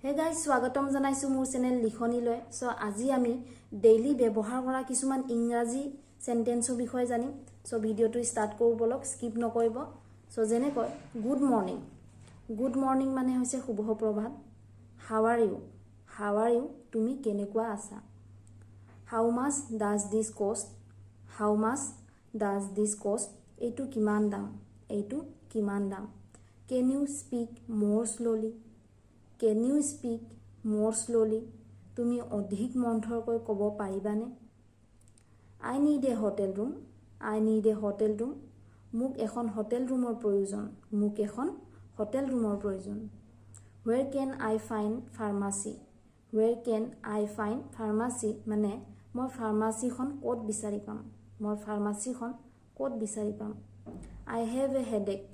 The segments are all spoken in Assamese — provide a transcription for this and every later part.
Hey guys, স্বাগতম জানাইছো মোৰ চেনেল লিখনি লৈ। সো আজি আমি ডেইলি ব্যৱহাৰ কৰা কিছুমান ইংৰাজী সেন্টেন্সৰ বিষয়ে জানিম। সো ভিডিওটো স্টাৰ্ট কৰো বলক, স্কিপ নকৰিব। সো যেনে কয় গুড মৰ্নিং। গুড মৰ্নিং মানে হৈছে শুভ প্ৰভাত। How are you? How are you? তুমি কেনেকুৱা আছা? হাউ মাচ ডাজ দিস কষ্ট? হাউ মাচ ডাজ দিস কষ্ট? এইটো কিমান দাম? এইটো কিমান দাম? Can you speak more slowly? Can you speak more slowly? তুমি অধিক মন্থৰকৈ ক'ব পাৰিবানে? I need a hotel room. I need a hotel room. মোক এখন হোটেল ৰুমৰ প্ৰয়োজন। মোক এখন হোটেল ৰুমৰ প্ৰয়োজন। Where can I find pharmacy? Where can I find pharmacy? মানে মই ফাৰ্মাসীখন ক'ত বিচাৰি পাম? মই ফাৰ্মাসীখন ক'ত বিচাৰি পাম? I have a headache.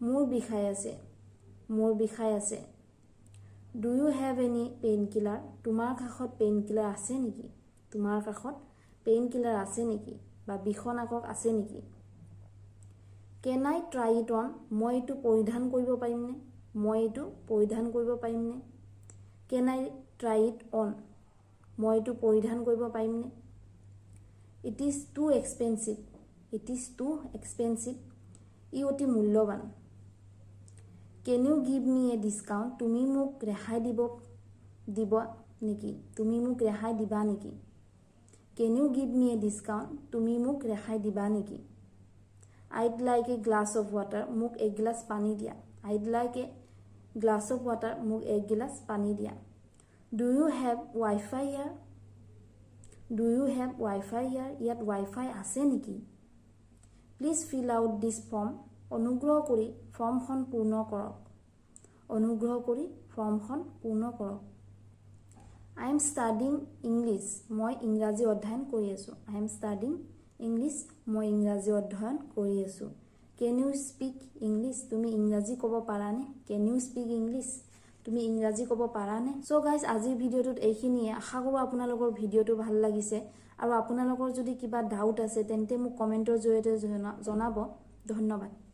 মোৰ বিষাই আছে। মোৰ বিষাই আছে। Do you have any painkiller? তোমাৰ কাষত painkiller আছে নেকি? তোমাৰ কাষত painkiller আছে নেকি? বা বিষনাশক আছে নেকি? Can I try it on? মই এইটো পৰিধান কৰিব পাৰিমনে? মই এইটো পৰিধান কৰিব পাৰিমনে? Can I try it on? মই এইটো পৰিধান কৰিব পাৰিমনে? It is too expensive. It is too expensive. ই অতি মূল্যৱান। Can you give me a discount? তুমি মোক ৰেহাই দিব নেকি? তুমি মোক ৰেহাই দিবা নেকি? Can you give me a discount? তুমি মোক ৰেহাই দিবা নেকি? I'd like a glass of water. মোক এক গিলাচ পানী দিয়া। I'd like a glass of water. মোক এক গিলাচ পানী দিয়া। Do you have Wi-Fi here? Do you have Wi-Fi here? ইয়াত Wi-Fi আছে নেকি? Please fill out this form. অনুগ্ৰহ কৰি ফৰ্মখন পূৰ্ণ কৰক। অনুগ্ৰহ কৰি ফৰ্মখন পূৰ্ণ কৰক। I am studying English. মই ইংৰাজী অধ্যয়ন কৰি আছো। I am studying English. মই ইংৰাজী অধ্যয়ন কৰি আছো। Can you speak English? তুমি ইংৰাজী ক'ব পাৰানে? Can you speak English? তুমি ইংৰাজী ক'ব পাৰানে? So guys, আজিৰ ভিডিওটোত এইখিনিয়ে। আশা কৰোঁ আপোনালোকৰ ভিডিওটো ভাল লাগিছে আৰু আপোনালোকৰ যদি কিবা ডাউট আছে তেন্তে মোক কমেন্টৰ জৰিয়তে জনাব। ধন্যবাদ।